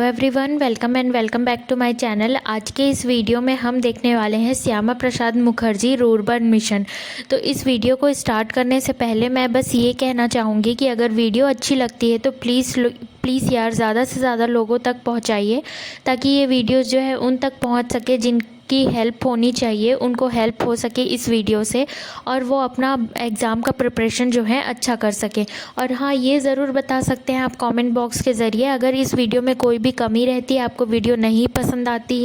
Everyone, welcome and welcome back to my channel. आज के इस वीडियो में हम देखने वाले हैं श्यामा प्रसाद मुखर्जी रूरबन मिशन। तो इस वीडियो को स्टार्ट करने से पहले मैं बस ये कहना चाहूँगी कि अगर वीडियो अच्छी लगती है तो प्लीज़ यार ज़्यादा से ज़्यादा लोगों तक पहुँचाइए, ताकि ये वीडियोस जो है उन तक पहुँच सके जिनकी हेल्प होनी चाहिए, उनको हेल्प हो सके इस वीडियो से, और वो अपना एग्ज़ाम का प्रिपरेशन जो है अच्छा कर सके। और हाँ, ये ज़रूर बता सकते हैं आप कमेंट बॉक्स के ज़रिए अगर इस वीडियो में कोई भी कमी रहती है, आपको वीडियो नहीं पसंद आती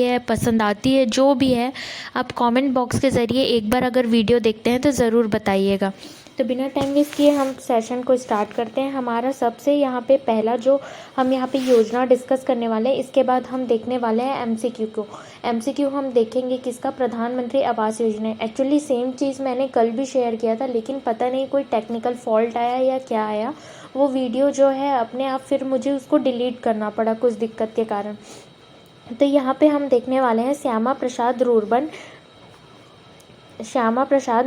है, जो भी है आप कमेंट बॉक्स के ज़रिए एक बार अगर वीडियो देखते हैं तो ज़रूर बताइएगा। तो बिना टाइम वेस्ट किए हम सेशन को स्टार्ट करते हैं। हमारा सबसे यहाँ पे पहला जो हम यहाँ पे योजना डिस्कस करने वाले हैं, इसके बाद हम देखने वाले हैं एमसीक्यू को। एमसीक्यू हम देखेंगे किसका, प्रधानमंत्री आवास योजना। एक्चुअली सेम चीज़ मैंने कल भी शेयर किया था, लेकिन पता नहीं कोई टेक्निकल फॉल्ट आया या क्या आया, वो वीडियो जो है अपने आप फिर मुझे उसको डिलीट करना पड़ा कुछ दिक्कत के कारण। तो यहाँ पे हम देखने वाले हैं श्यामा प्रसाद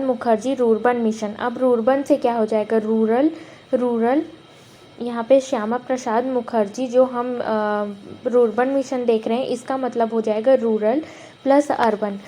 मुखर्जी रूरबन मिशन। अब रूरबन से क्या हो जाएगा, रूरल। यहाँ पे श्यामा प्रसाद मुखर्जी जो हम रूरबन मिशन देख रहे हैं, इसका मतलब हो जाएगा रूरल प्लस अर्बन।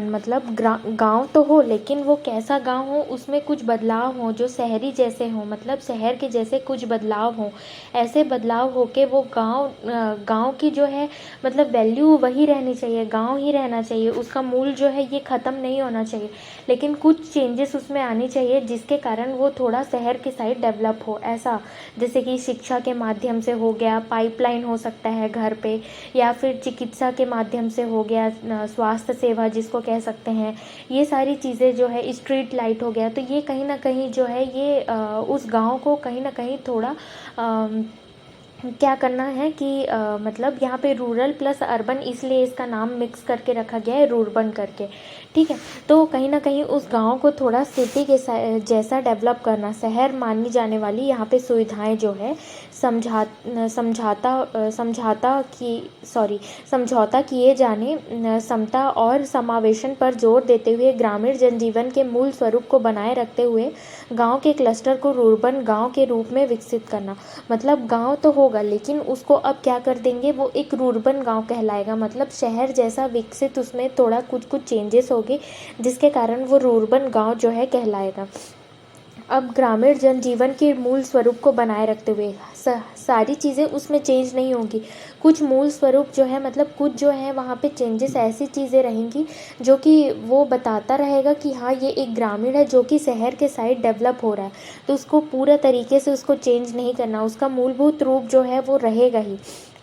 मतलब गांव तो हो, लेकिन वो कैसा गांव हो, उसमें कुछ बदलाव हो जो शहरी जैसे हो, मतलब शहर के जैसे कुछ बदलाव हो। ऐसे बदलाव हो के वो गांव की जो है मतलब वैल्यू वही रहनी चाहिए, गांव ही रहना चाहिए, उसका मूल जो है ये ख़त्म नहीं होना चाहिए, लेकिन कुछ चेंजेस उसमें आनी चाहिए जिसके कारण वो थोड़ा शहर के साइड डेवलप हो। ऐसा जैसे कि शिक्षा के माध्यम से हो गया, पाइपलाइन हो सकता है घर पे, या फिर चिकित्सा के माध्यम से हो गया, स्वास्थ्य सेवा जिसको कह सकते हैं, ये सारी चीज़ें जो है, स्ट्रीट लाइट हो गया। तो ये कहीं ना कहीं जो है ये उस गांव को कहीं ना कहीं थोड़ा क्या करना है कि मतलब यहाँ पे रूरल प्लस अर्बन, इसलिए इसका नाम मिक्स करके रखा गया है रूरबन करके, ठीक है। तो कहीं ना कहीं उस गांव को थोड़ा सिटी के जैसा डेवलप करना, शहर मानी जाने वाली यहाँ पे सुविधाएं जो है समझौता किए जाने, समता और समावेशन पर जोर देते हुए ग्रामीण जनजीवन के मूल स्वरूप को बनाए रखते हुए गांव के क्लस्टर को रूरबन गांव के रूप में विकसित करना। मतलब गांव तो होगा, लेकिन उसको अब क्या कर देंगे, वो एक रूरबन गांव कहलाएगा, मतलब शहर जैसा विकसित, उसमें थोड़ा कुछ चेंजेस होंगे जिसके कारण वो रूरबन गांव जो है कहलाएगा। अब ग्रामीण जनजीवन के मूल स्वरूप को बनाए रखते हुए सारी चीज़ें उसमें चेंज नहीं होंगी, कुछ मूल स्वरूप जो है, मतलब कुछ जो है वहाँ पे चेंजेस, ऐसी चीज़ें रहेंगी जो कि वो बताता रहेगा कि हाँ ये एक ग्रामीण है जो कि शहर के साइड डेवलप हो रहा है। तो उसको पूरा तरीके से उसको चेंज नहीं करना, उसका मूलभूत रूप जो है वो रहेगा ही।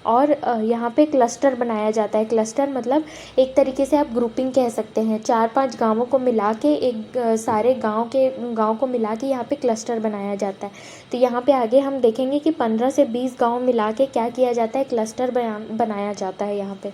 और यहाँ पे क्लस्टर बनाया जाता है। क्लस्टर मतलब एक तरीके से आप ग्रुपिंग कह सकते हैं, 4-5 गांवों को मिला के एक सारे गांव को मिला के यहाँ पे क्लस्टर बनाया जाता है। तो यहाँ पे आगे हम देखेंगे कि 15 से 20 गांव मिला के क्या किया जाता है, क्लस्टर बनाया जाता है यहाँ पे।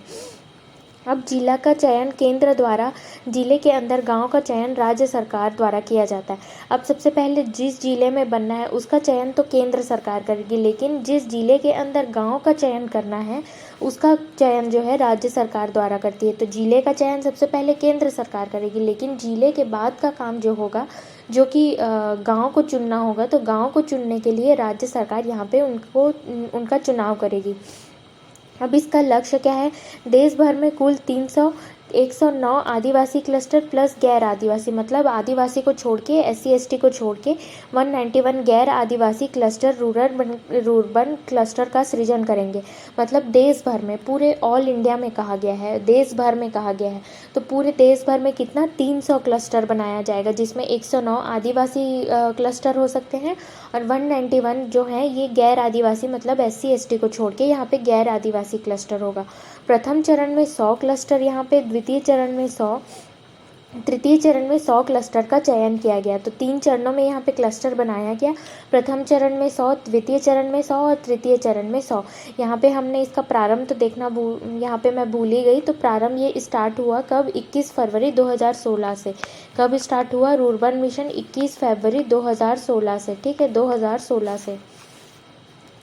अब जिला का चयन केंद्र द्वारा, जिले के अंदर गांव का चयन राज्य सरकार द्वारा किया जाता है। अब सबसे पहले जिस जिले में बनना है उसका चयन तो केंद्र सरकार करेगी, लेकिन जिस जिले के अंदर गांव का चयन करना है उसका चयन जो है राज्य सरकार द्वारा करती है। तो जिले का चयन सबसे पहले केंद्र सरकार करेगी, लेकिन जिले के बाद का काम जो होगा, जो कि गांव को चुनना होगा, तो गांव को चुनने के लिए राज्य सरकार यहाँ पे उनका चुनाव करेगी। अब इसका लक्ष्य क्या है, देश भर में कुल 109 आदिवासी क्लस्टर प्लस गैर आदिवासी, मतलब आदिवासी को छोड़ के, SC ST को छोड़ के 191 गैर आदिवासी क्लस्टर रूरबन क्लस्टर का सृजन करेंगे। मतलब देश भर में, पूरे ऑल इंडिया में कहा गया है, देश भर में कहा गया है। तो पूरे देश भर में कितना, 300 क्लस्टर बनाया जाएगा, जिसमें 109 आदिवासी क्लस्टर हो सकते हैं, और 191 जो है ये गैर आदिवासी, मतलब SC ST को छोड़ के यहाँ पे गैर आदिवासी क्लस्टर होगा। प्रथम चरण में 100 क्लस्टर यहाँ पे, द्वितीय चरण में 100, तृतीय चरण में 100 क्लस्टर का चयन किया गया। तो 3 चरणों में यहाँ पे क्लस्टर बनाया गया, प्रथम चरण में 100, द्वितीय चरण में 100 और तृतीय चरण में 100। यहाँ पे हमने इसका प्रारंभ तो देखना यहाँ पे मैं भूल ही गई। तो प्रारंभ ये स्टार्ट हुआ कब, 21 फरवरी 2016 से। कब स्टार्ट हुआ रूरबन मिशन, 21 फरवरी 2016 से, ठीक है,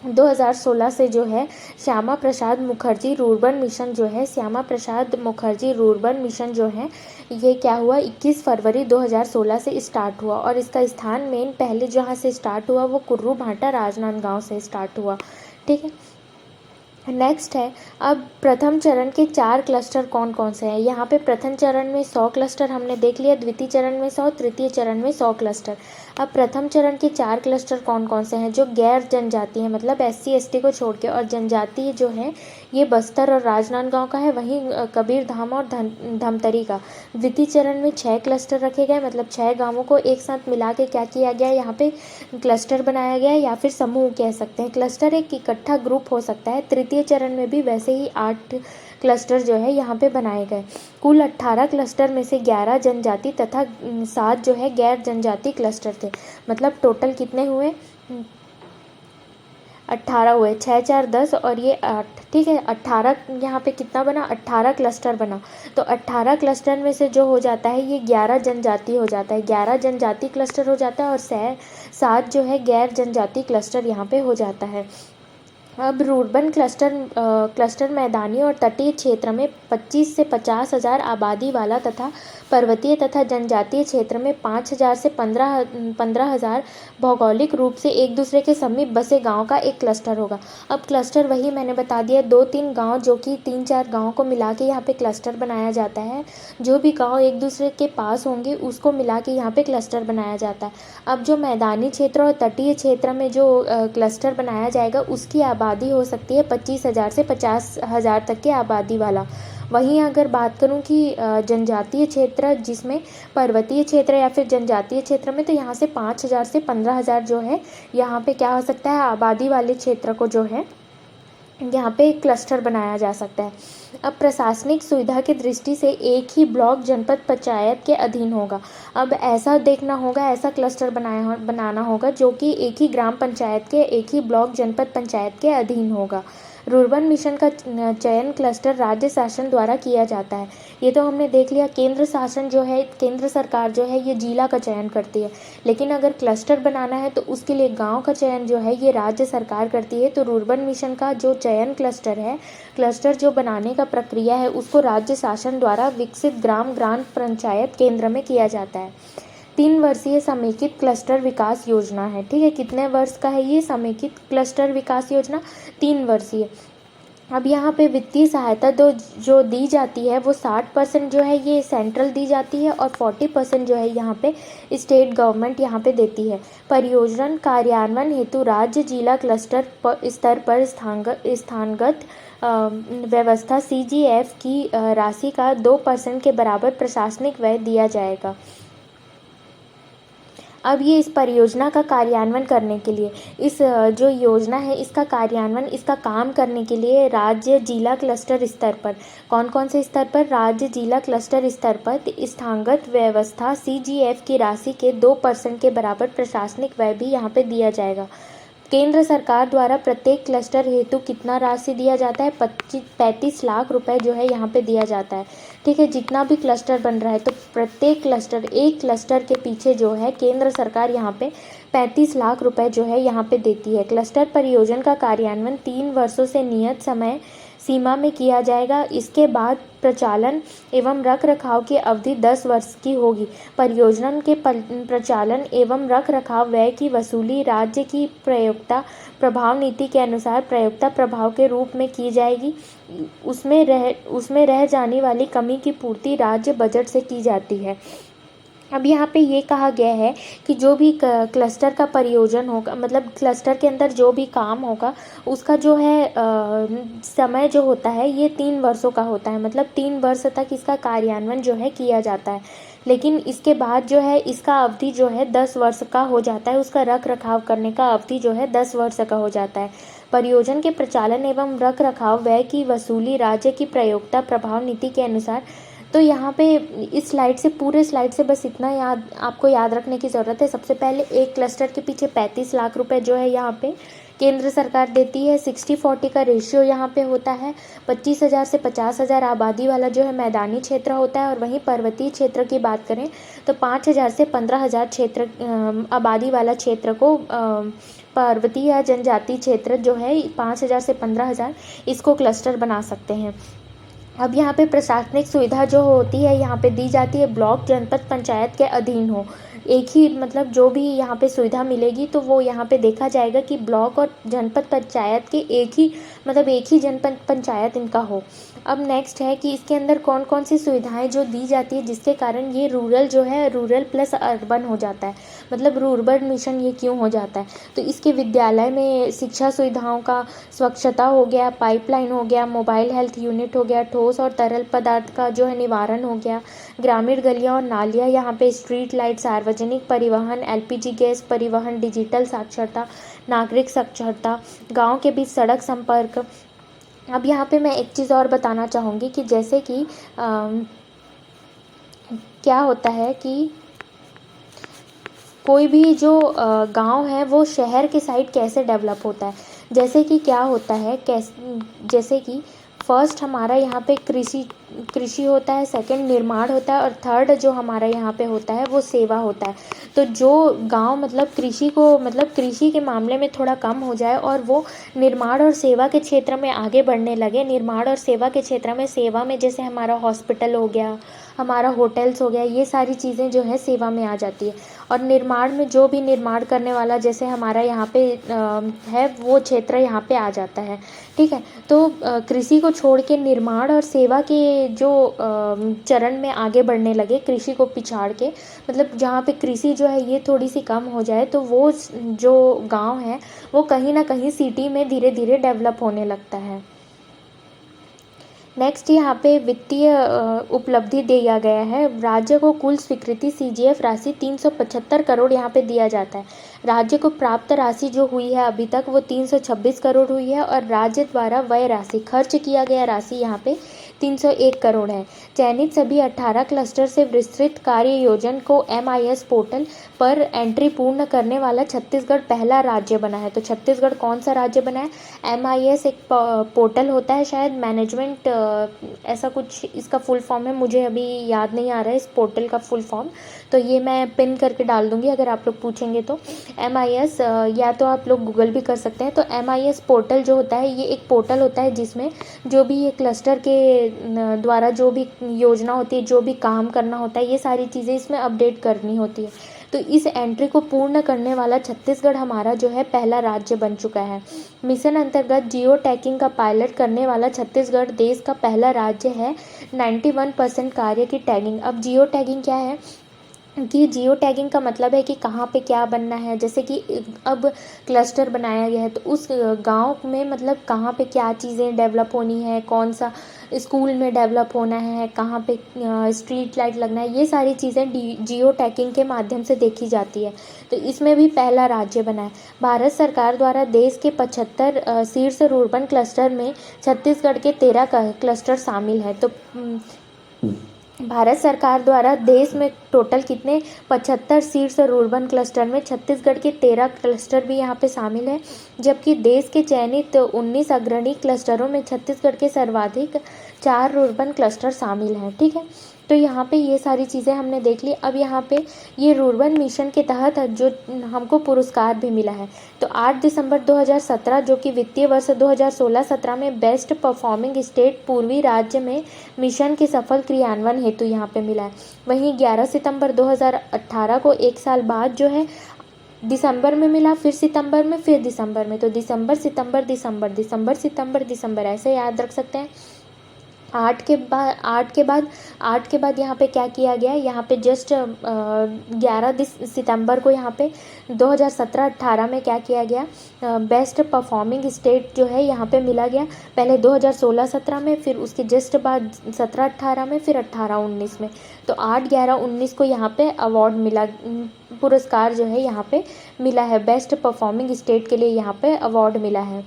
2016 से जो है श्यामा प्रसाद मुखर्जी रूरबन मिशन जो है, श्यामा प्रसाद मुखर्जी रूरबन मिशन जो है, ये क्या हुआ, 21 फरवरी 2016 से स्टार्ट हुआ। और इसका स्थान मेन पहले जहाँ से स्टार्ट हुआ वो कुर्रू भाटा राजनांदगांव से स्टार्ट हुआ, ठीक है। नेक्स्ट है, अब प्रथम चरण के 4 क्लस्टर कौन कौन से हैं। यहाँ पे प्रथम चरण में 100 क्लस्टर हमने देख लिया, द्वितीय चरण में 100, तृतीय चरण में 100 क्लस्टर। अब प्रथम चरण के 4 क्लस्टर कौन कौन से हैं, जो गैर जनजाति हैं, मतलब SC ST को छोड़ के, और जनजाति जो है ये बस्तर और राजनांदगांव का है, वहीं कबीरधाम और धमतरी का। द्वितीय चरण में 6 क्लस्टर रखे गए, मतलब 6 गाँवों को एक साथ मिला के क्या किया गया है, यहाँ पे क्लस्टर बनाया गया है, या फिर समूह कह सकते हैं। क्लस्टर एक इकट्ठा ग्रुप हो सकता है। तृतीय चरण में भी वैसे ही 8 क्लस्टर जो है यहाँ पे बनाए गए। कुल 18 क्लस्टर में से 11 जनजाति तथा 7 जो है गैर जनजाति क्लस्टर थे। मतलब टोटल कितने हुए, 18 हुए, 6 4 10 और ये 8, ठीक है। 18 यहाँ पे कितना बना, 18 क्लस्टर बना। तो 18 क्लस्टर में से जो हो जाता है ये 11 जनजाति हो जाता है, 11 जनजाति क्लस्टर हो जाता है, और 7 जो है गैर जनजाति क्लस्टर यहाँ पे हो जाता है। अब रूरबन क्लस्टर मैदानी और तटीय क्षेत्र में 25 से 50 हज़ार आबादी वाला तथा पर्वतीय तथा जनजातीय क्षेत्र में 5,000 से 15 हज़ार भौगोलिक रूप से एक दूसरे के समीप बसे गांव का एक क्लस्टर होगा। अब क्लस्टर वही मैंने बता दिया, 2-3 गांव जो कि 3-4 गाँव को मिला के यहाँ पे क्लस्टर बनाया जाता है। जो भी गाँव एक दूसरे के पास होंगे उसको मिला के यहाँ पे क्लस्टर बनाया जाता है। अब जो मैदानी क्षेत्र और तटीय क्षेत्र में जो क्लस्टर बनाया जाएगा उसकी आबादी हो सकती है 25,000 से 50,000 तक के आबादी वाला। वहीं अगर बात करूं कि जनजातीय क्षेत्र, जिसमें पर्वतीय क्षेत्र या फिर जनजातीय क्षेत्र में, तो यहाँ से 5,000 से 15,000 जो है यहाँ पे क्या हो सकता है, आबादी वाले क्षेत्र को जो है यहाँ पे क्लस्टर बनाया जा सकता है। अब प्रशासनिक सुविधा की दृष्टि से एक ही ब्लॉक जनपद पंचायत के अधीन होगा। अब ऐसा देखना होगा, ऐसा क्लस्टर बनाना होगा जो कि एक ही ग्राम पंचायत के, एक ही ब्लॉक जनपद पंचायत के अधीन होगा। रूर्बन मिशन का चयन क्लस्टर राज्य शासन द्वारा किया जाता है। ये तो हमने देख लिया, केंद्र शासन जो है, केंद्र सरकार जो है ये जिला का चयन करती है, लेकिन अगर क्लस्टर बनाना है तो उसके लिए गांव का चयन जो है ये राज्य सरकार करती है। तो रूर्बन मिशन का जो चयन क्लस्टर है, क्लस्टर जो बनाने का प्रक्रिया है, उसको राज्य शासन द्वारा विकसित ग्राम पंचायत केंद्र में किया जाता है। 3 वर्षीय समेकित क्लस्टर विकास योजना है, ठीक है। कितने वर्ष का है ये समेकित क्लस्टर विकास योजना, 3 वर्षीय। अब यहाँ पे वित्तीय सहायता जो दी जाती है वो 60% जो है ये सेंट्रल दी जाती है, और 40% जो है यहाँ पे स्टेट गवर्नमेंट यहाँ पे देती है। परियोजना कार्यान्वयन हेतु राज्य जिला क्लस्टर स्तर पर स्थानगत व्यवस्था CGF की राशि का 2% के बराबर प्रशासनिक व्यय दिया जाएगा। अब ये इस परियोजना का कार्यान्वयन करने के लिए, इस जो योजना है इसका कार्यान्वयन, इसका काम करने के लिए राज्य जिला क्लस्टर स्तर पर, कौन कौन से स्तर पर, राज्य जिला क्लस्टर स्तर पर स्थानगत व्यवस्था CGF की राशि के 2% के बराबर प्रशासनिक व्यय भी यहाँ पे दिया जाएगा। केंद्र सरकार द्वारा प्रत्येक क्लस्टर हेतु कितना राशि दिया जाता है, 35 लाख रुपए जो है यहाँ पे दिया जाता है, ठीक है। जितना भी क्लस्टर बन रहा है तो प्रत्येक क्लस्टर, एक क्लस्टर के पीछे जो है केंद्र सरकार यहाँ पे 35 लाख रुपए जो है यहाँ पे देती है। क्लस्टर परियोजना का कार्यान्वयन 3 वर्षों से नियत समय सीमा में किया जाएगा। इसके बाद प्रचालन एवं रखरखाव की अवधि 10 वर्ष की होगी। परियोजना के प्रचालन एवं रखरखाव व्यय की वसूली राज्य की प्रयोक्ता प्रभाव नीति के अनुसार प्रयोक्ता प्रभाव के रूप में की जाएगी। उसमें रह जाने वाली कमी की पूर्ति राज्य बजट से की जाती है। अब यहाँ पे ये कहा गया है कि जो भी क्लस्टर का परियोजन होगा, मतलब क्लस्टर के अंदर जो भी काम होगा उसका जो है समय जो होता है ये 3 वर्षों का होता है, मतलब 3 वर्ष तक इसका कार्यान्वयन जो है किया जाता है। लेकिन इसके बाद जो है इसका अवधि जो है 10 वर्ष का हो जाता है, उसका रख रखाव करने का अवधि जो है 10 वर्ष का हो जाता है। परियोजना के प्रचालन एवं रख रखाव व्यय की वसूली राज्य की प्रयोक्ता प्रभाव नीति के अनुसार। तो यहाँ पे इस स्लाइड से, पूरे स्लाइड से बस इतना आपको याद रखने की ज़रूरत है। सबसे पहले एक क्लस्टर के पीछे 35 लाख रुपए जो है यहाँ पे केंद्र सरकार देती है। 60-40 का रेशियो यहाँ पे होता है। 25,000 से 50,000 आबादी वाला जो है मैदानी क्षेत्र होता है, और वहीं पर्वतीय क्षेत्र की बात करें तो 5,000 से 15,000 क्षेत्र आबादी वाला क्षेत्र को पर्वतीय या जनजातीय क्षेत्र जो है 5,000 से 15,000 इसको क्लस्टर बना सकते हैं। अब यहाँ पे प्रशासनिक सुविधा जो होती है यहाँ पे दी जाती है ब्लॉक जनपद पंचायत के अधीन हो। एक ही, मतलब जो भी यहाँ पे सुविधा मिलेगी तो वो यहाँ पे देखा जाएगा कि ब्लॉक और जनपद पंचायत के एक ही मतलब एक ही जनपद पंचायत इनका हो। अब नेक्स्ट है कि इसके अंदर कौन कौन सी सुविधाएं जो दी जाती है जिसके कारण ये रूरल जो है रूरल प्लस अर्बन हो जाता है, मतलब रूरबन मिशन ये क्यों हो जाता है। तो इसके विद्यालय में शिक्षा सुविधाओं का स्वच्छता हो गया, पाइपलाइन हो गया, मोबाइल हेल्थ यूनिट हो गया, ठोस और तरल पदार्थ का जो है निवारण हो गया, ग्रामीण गलियां और नालियां, यहाँ पे स्ट्रीट लाइट, सार्वजनिक परिवहन, एलपीजी गैस परिवहन, डिजिटल साक्षरता, नागरिक साक्षरता, गांव के बीच सड़क संपर्क। अब यहाँ पे मैं एक चीज़ और बताना चाहूँगी कि जैसे कि क्या होता है कि कोई भी जो गांव है वो शहर के साइड कैसे डेवलप होता है। जैसे कि क्या होता है, जैसे कि फर्स्ट हमारा यहाँ पे कृषि होता है, सेकंड निर्माण होता है और थर्ड जो हमारा यहाँ पे होता है वो सेवा होता है। तो जो गांव मतलब कृषि के मामले में थोड़ा कम हो जाए और वो निर्माण और सेवा के क्षेत्र में आगे बढ़ने लगे, निर्माण और सेवा के क्षेत्र में, सेवा में जैसे हमारा हॉस्पिटल हो गया, हमारा होटल्स हो गया, ये सारी चीज़ें जो है सेवा में आ जाती है। और निर्माण में जो भी निर्माण करने वाला जैसे हमारा यहाँ पे है वो क्षेत्र यहाँ पे आ जाता है। ठीक है, तो कृषि को छोड़ के निर्माण और सेवा के जो चरण में आगे बढ़ने लगे, कृषि को पिछाड़ के, मतलब जहाँ पे कृषि जो है ये थोड़ी सी कम हो जाए तो वो जो गांव है वो कहीं ना कहीं सिटी में धीरे धीरे डेवलप होने लगता है। नेक्स्ट यहाँ पे वित्तीय उपलब्धि दिया गया है। राज्य को कुल स्वीकृति सीजीएफ राशि 375 करोड़ यहाँ पे दिया जाता है। राज्य को प्राप्त राशि जो हुई है अभी तक वो 326 करोड़ हुई है और राज्य द्वारा व्यय राशि, खर्च किया गया राशि यहाँ पे 301 करोड़ है। चयनित सभी 18 क्लस्टर से विस्तृत कार्य योजना को MIS पोर्टल पर एंट्री पूर्ण करने वाला छत्तीसगढ़ पहला राज्य बना है। तो छत्तीसगढ़ कौन सा राज्य बना है? MIS एक पोर्टल होता है, शायद मैनेजमेंट ऐसा कुछ इसका फुल फॉर्म है, मुझे अभी याद नहीं आ रहा है इस पोर्टल का फुल फॉर्म, तो ये मैं पिन करके डाल दूंगी अगर आप लोग पूछेंगे तो। MIS या तो आप लोग गूगल भी कर सकते हैं। तो MIS पोर्टल जो होता है ये एक पोर्टल होता है जिसमें जो भी ये क्लस्टर के द्वारा जो भी योजना होती है, जो भी काम करना होता है, ये सारी चीज़ें इसमें अपडेट करनी होती है। तो इस एंट्री को पूर्ण करने वाला छत्तीसगढ़ हमारा जो है पहला राज्य बन चुका है। मिशन अंतर्गत जियो टैगिंग का पायलट करने वाला छत्तीसगढ़ देश का पहला राज्य है। 91% कार्य की टैगिंग। अब जियो टैगिंग क्या है कि जियो टैगिंग का मतलब है कि कहाँ पे क्या बनना है। जैसे कि अब क्लस्टर बनाया गया है तो उस गांव में मतलब कहाँ पे क्या चीज़ें डेवलप होनी है, कौन सा स्कूल में डेवलप होना है, कहाँ पे स्ट्रीट लाइट लगना है, ये सारी चीज़ें जियो टैगिंग के माध्यम से देखी जाती है। तो इसमें भी पहला राज्य बना है। भारत सरकार द्वारा देश के 75 शीर्ष रूर्बन क्लस्टर में छत्तीसगढ़ के 13 क्लस्टर शामिल है। तो भारत सरकार द्वारा देश में टोटल कितने 75 शीर्ष रूर्बन क्लस्टर में छत्तीसगढ़ के 13 क्लस्टर भी यहाँ पे शामिल है, जबकि देश के चयनित 19 अग्रणी क्लस्टरों में छत्तीसगढ़ के सर्वाधिक 4 रूर्बन क्लस्टर शामिल हैं। ठीक है, तो यहाँ पे ये सारी चीज़ें हमने देख ली। अब यहाँ पे ये रूर्बन मिशन के तहत जो हमको पुरस्कार भी मिला है। तो 8 दिसंबर 2017 जो कि वित्तीय वर्ष 2016-17 में बेस्ट परफॉर्मिंग स्टेट पूर्वी राज्य में मिशन के सफल क्रियान्वयन हेतु यहाँ पे मिला है। वहीं 11 सितंबर 2018 को एक साल बाद जो है दिसंबर में मिला, फिर सितंबर में, फिर दिसंबर में। तो दिसंबर सितंबर दिसंबर, दिसंबर सितंबर दिसंबर, ऐसे याद रख सकते हैं। 8 के बाद यहाँ पे क्या किया गया, यहाँ पे जस्ट 11 सितंबर को यहाँ पे 2017-18 में क्या किया गया, बेस्ट परफॉर्मिंग स्टेट जो है यहाँ पे मिला गया। पहले 2016-17 में, फिर उसके जस्ट बाद 17-18 में, फिर 18-19 में। तो 8-11-19 को यहाँ पे अवार्ड मिला, पुरस्कार जो है यहाँ पे मिला है, बेस्ट परफॉर्मिंग स्टेट के लिए यहाँ पे अवार्ड मिला है।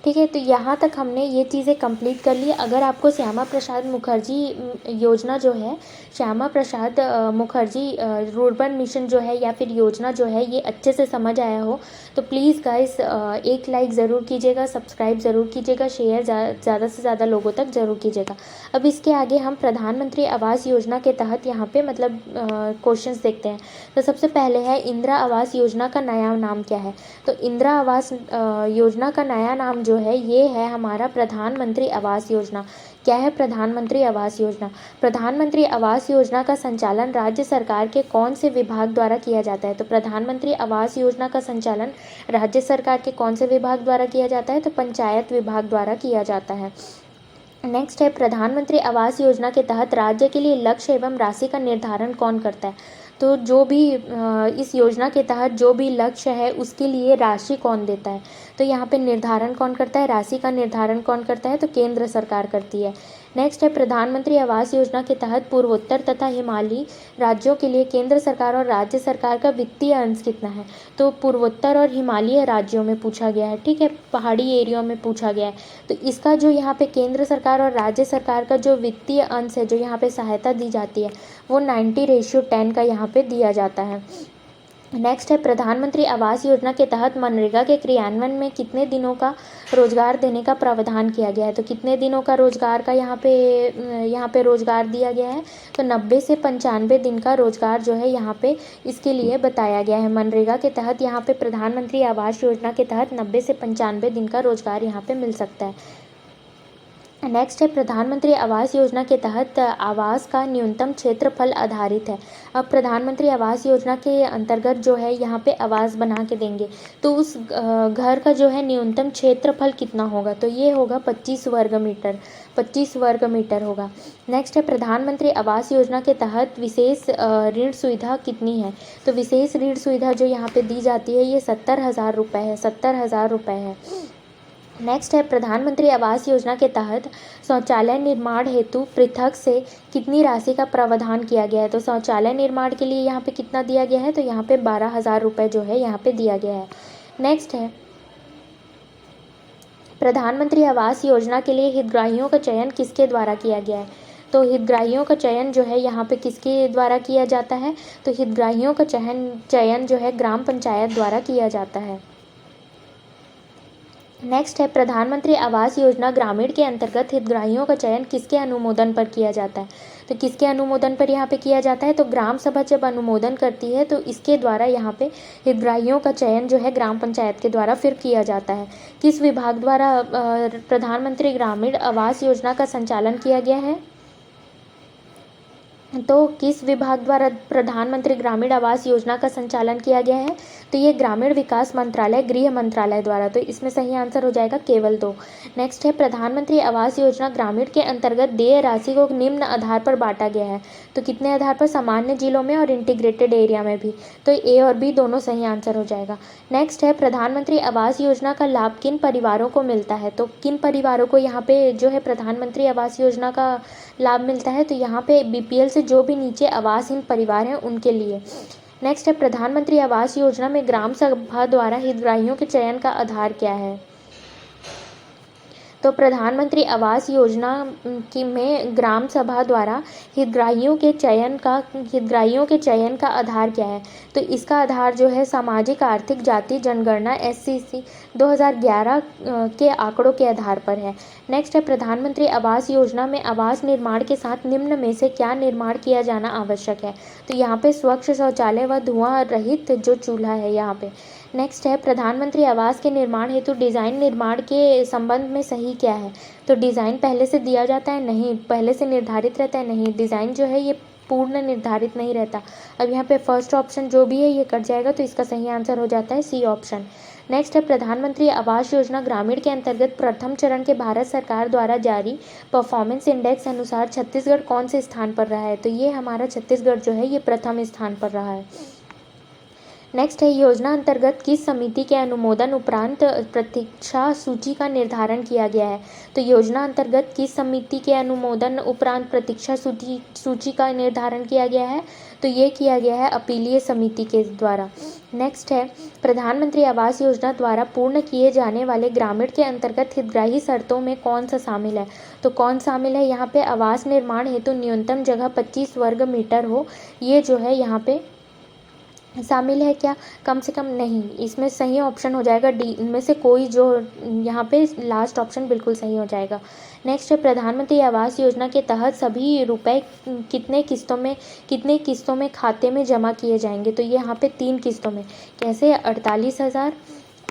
ठीक है, तो यहाँ तक हमने ये चीज़ें कंप्लीट कर ली। अगर आपको श्यामा प्रसाद मुखर्जी योजना जो है, श्यामा प्रसाद मुखर्जी रूर्बन मिशन जो है या फिर योजना जो है ये अच्छे से समझ आया हो तो प्लीज़ गाइस एक लाइक ज़रूर कीजिएगा, सब्सक्राइब ज़रूर कीजिएगा, शेयर ज़्यादा से ज़्यादा लोगों तक ज़रूर कीजिएगा। अब इसके आगे हम प्रधानमंत्री आवास योजना के तहत यहाँ पे मतलब क्वेश्चंस देखते हैं। तो सबसे पहले है इंदिरा आवास योजना का नया नाम क्या है। तो इंदिरा आवास योजना का नया नाम जो है ये है हमारा प्रधानमंत्री आवास योजना। क्या है प्रधानमंत्री आवास योजना? प्रधानमंत्री आवास योजना का संचालन राज्य सरकार के कौन से विभाग द्वारा किया जाता है? तो प्रधानमंत्री आवास योजना का संचालन राज्य सरकार के कौन से विभाग द्वारा किया जाता है? तो पंचायत विभाग द्वारा किया जाता है। नेक्स्ट है प्रधानमंत्री आवास योजना के तहत राज्य के लिए लक्ष्य एवं राशि का निर्धारण कौन करता है? तो जो भी इस योजना के तहत जो भी लक्ष्य है उसके लिए राशि कौन देता है? तो यहाँ पे निर्धारण कौन करता है? राशि का निर्धारण कौन करता है? तो केंद्र सरकार करती है। नेक्स्ट है प्रधानमंत्री आवास योजना के तहत पूर्वोत्तर तथा हिमालयी राज्यों के लिए केंद्र सरकार और राज्य सरकार का वित्तीय अंश कितना है? तो पूर्वोत्तर और हिमालयी राज्यों में पूछा गया है, ठीक है, पहाड़ी एरिया में पूछा गया है। तो इसका जो यहाँ पे केंद्र सरकार और राज्य सरकार का जो वित्तीय अंश है, जो यहाँ पे सहायता दी जाती है, वो 90:10 का यहाँ पे दिया जाता है। नेक्स्ट है प्रधानमंत्री आवास योजना के तहत मनरेगा के क्रियान्वयन में कितने दिनों का रोजगार देने का प्रावधान किया गया है? तो कितने दिनों का रोजगार का यहाँ पे रोजगार दिया गया है? तो 90 से 95 दिन का रोजगार जो है यहाँ पे इसके लिए बताया गया है। मनरेगा के तहत यहाँ पे प्रधानमंत्री आवास योजना के तहत 90 से 95 दिन का रोजगार यहाँ पे मिल सकता है। नेक्स्ट है प्रधानमंत्री आवास योजना के तहत आवास का न्यूनतम क्षेत्रफल आधारित है। अब प्रधानमंत्री आवास योजना के अंतर्गत जो है यहाँ पे आवास बना के देंगे तो उस घर का जो है न्यूनतम क्षेत्रफल कितना होगा? तो ये होगा 25 वर्ग मीटर, 25 वर्ग मीटर होगा। नेक्स्ट है प्रधानमंत्री आवास योजना के तहत विशेष ऋण सुविधा कितनी है? तो विशेष ऋण सुविधा जो यहाँ पे दी जाती है ये 70,000 रुपये है, 70,000 रुपये है। नेक्स्ट है प्रधानमंत्री आवास योजना के तहत शौचालय निर्माण हेतु पृथक से कितनी राशि का प्रावधान किया गया है? तो शौचालय निर्माण के लिए यहाँ पे कितना दिया गया है? तो यहाँ पे 12,000 रुपये जो है यहाँ पे दिया गया है। नेक्स्ट है प्रधानमंत्री आवास योजना के लिए हितग्राहियों का चयन किसके द्वारा किया गया है? तो हितग्राहियों का चयन जो है यहाँ पे किसके द्वारा किया जाता है? तो हितग्राहियों का चयन जो है ग्राम पंचायत द्वारा किया जाता है। नेक्स्ट है प्रधानमंत्री आवास योजना ग्रामीण के अंतर्गत हितग्राहियों का चयन किसके अनुमोदन पर किया जाता है? तो किसके अनुमोदन पर यहाँ पे किया जाता है? तो ग्राम सभा जब अनुमोदन करती है तो इसके द्वारा यहाँ पे हितग्राहियों का चयन जो है ग्राम पंचायत के द्वारा फिर किया जाता है। किस विभाग द्वारा प्रधानमंत्री ग्रामीण आवास योजना का संचालन किया गया है? तो किस विभाग द्वारा प्रधानमंत्री ग्रामीण आवास योजना का संचालन किया गया है? तो ये ग्रामीण विकास मंत्रालय, गृह मंत्रालय द्वारा। तो इसमें सही आंसर हो जाएगा केवल 2। नेक्स्ट है प्रधानमंत्री आवास योजना ग्रामीण के अंतर्गत देय राशि को निम्न आधार पर बांटा गया है। तो कितने आधार पर? सामान्य जिलों में और इंटीग्रेटेड एरिया में भी। तो ए और बी दोनों सही आंसर हो जाएगा। नेक्स्ट है प्रधानमंत्री आवास योजना का लाभ किन परिवारों को मिलता है? तो किन परिवारों को यहाँ पे जो है प्रधानमंत्री आवास योजना का लाभ मिलता है? तो यहाँ पे BPL से जो भी नीचे आवासहीन परिवार हैं उनके लिए। नेक्स्ट है प्रधानमंत्री आवास योजना में ग्राम सभा द्वारा हितग्राहियों के चयन का आधार क्या है? तो प्रधानमंत्री आवास योजना में ग्राम सभा द्वारा हितग्राहियों के चयन का आधार क्या है? तो इसका आधार जो है सामाजिक आर्थिक जाति जनगणना SCC 2011 के आंकड़ों के आधार पर है। नेक्स्ट है प्रधानमंत्री आवास योजना में आवास निर्माण के साथ निम्न में से क्या निर्माण किया जाना आवश्यक है? तो यहाँ पे स्वच्छ शौचालय व धुआं रहित जो चूल्हा है यहाँ पे। नेक्स्ट है प्रधानमंत्री आवास के निर्माण हेतु डिज़ाइन निर्माण के संबंध में सही क्या है? तो डिज़ाइन पहले से दिया जाता है? नहीं। पहले से निर्धारित रहता है? नहीं। डिज़ाइन जो है ये पूर्ण निर्धारित नहीं रहता। अब यहाँ पे फर्स्ट ऑप्शन जो भी है ये कट जाएगा तो इसका सही आंसर हो जाता है C ऑप्शन। नेक्स्ट है प्रधानमंत्री आवास योजना ग्रामीण के अंतर्गत प्रथम चरण के भारत सरकार द्वारा जारी परफॉर्मेंस इंडेक्स अनुसार छत्तीसगढ़ कौन से स्थान पर रहा है? तो ये हमारा छत्तीसगढ़ जो है ये प्रथम स्थान पर रहा है। नेक्स्ट है योजना अंतर्गत किस समिति के अनुमोदन उपरांत प्रतीक्षा सूची का निर्धारण किया गया है? तो योजना अंतर्गत किस समिति के अनुमोदन उपरांत प्रतीक्षा सूची का निर्धारण किया गया है? तो ये किया गया है अपीलीय समिति के द्वारा। नेक्स्ट है प्रधानमंत्री आवास योजना द्वारा पूर्ण किए जाने वाले ग्रामीण के अंतर्गत हितग्राही शर्तों में कौन सा शामिल है? तो कौन शामिल है यहाँ पे? आवास निर्माण हेतु न्यूनतम जगह 25 वर्ग मीटर हो, ये जो है यहाँ पे शामिल है क्या? कम से कम नहीं। इसमें सही ऑप्शन हो जाएगा D, इनमें से कोई जो यहाँ पे लास्ट ऑप्शन बिल्कुल सही हो जाएगा। नेक्स्ट है प्रधानमंत्री आवास योजना के तहत सभी रुपए कितने किस्तों में खाते में जमा किए जाएंगे? तो ये यहाँ पे 3 किस्तों में। कैसे? 48,000,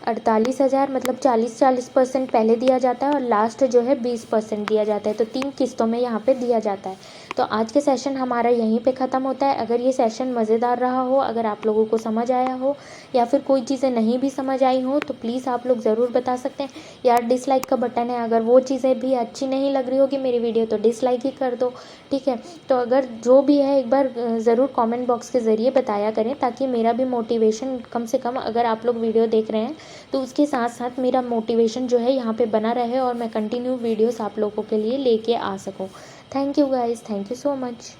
48,000 मतलब 40% पहले दिया जाता है और लास्ट जो है 20% दिया जाता है। तो 3 किस्तों में यहाँ पे दिया जाता है। तो आज के सेशन हमारा यहीं पे ख़त्म होता है। अगर ये सेशन मज़ेदार रहा हो, अगर आप लोगों को समझ आया हो या फिर कोई चीज़ें नहीं भी समझ आई हो तो प्लीज़ आप लोग ज़रूर बता सकते हैं। यार डिसलाइक का बटन है, अगर वो चीज़ें भी अच्छी नहीं लग रही होगी मेरी वीडियो तो डिसलाइक ही कर दो, ठीक है। तो अगर जो भी है एक बार ज़रूर कमेंट बॉक्स के ज़रिए बताया करें, ताकि मेरा भी मोटिवेशन कम से कम, अगर आप लोग वीडियो देख रहे हैं तो उसके साथ साथ मेरा मोटिवेशन जो है यहाँ पे बना रहे और मैं कंटिन्यू वीडियोस आप लोगों के लिए लेके आ सकूँ। Thank you guys, thank you so much.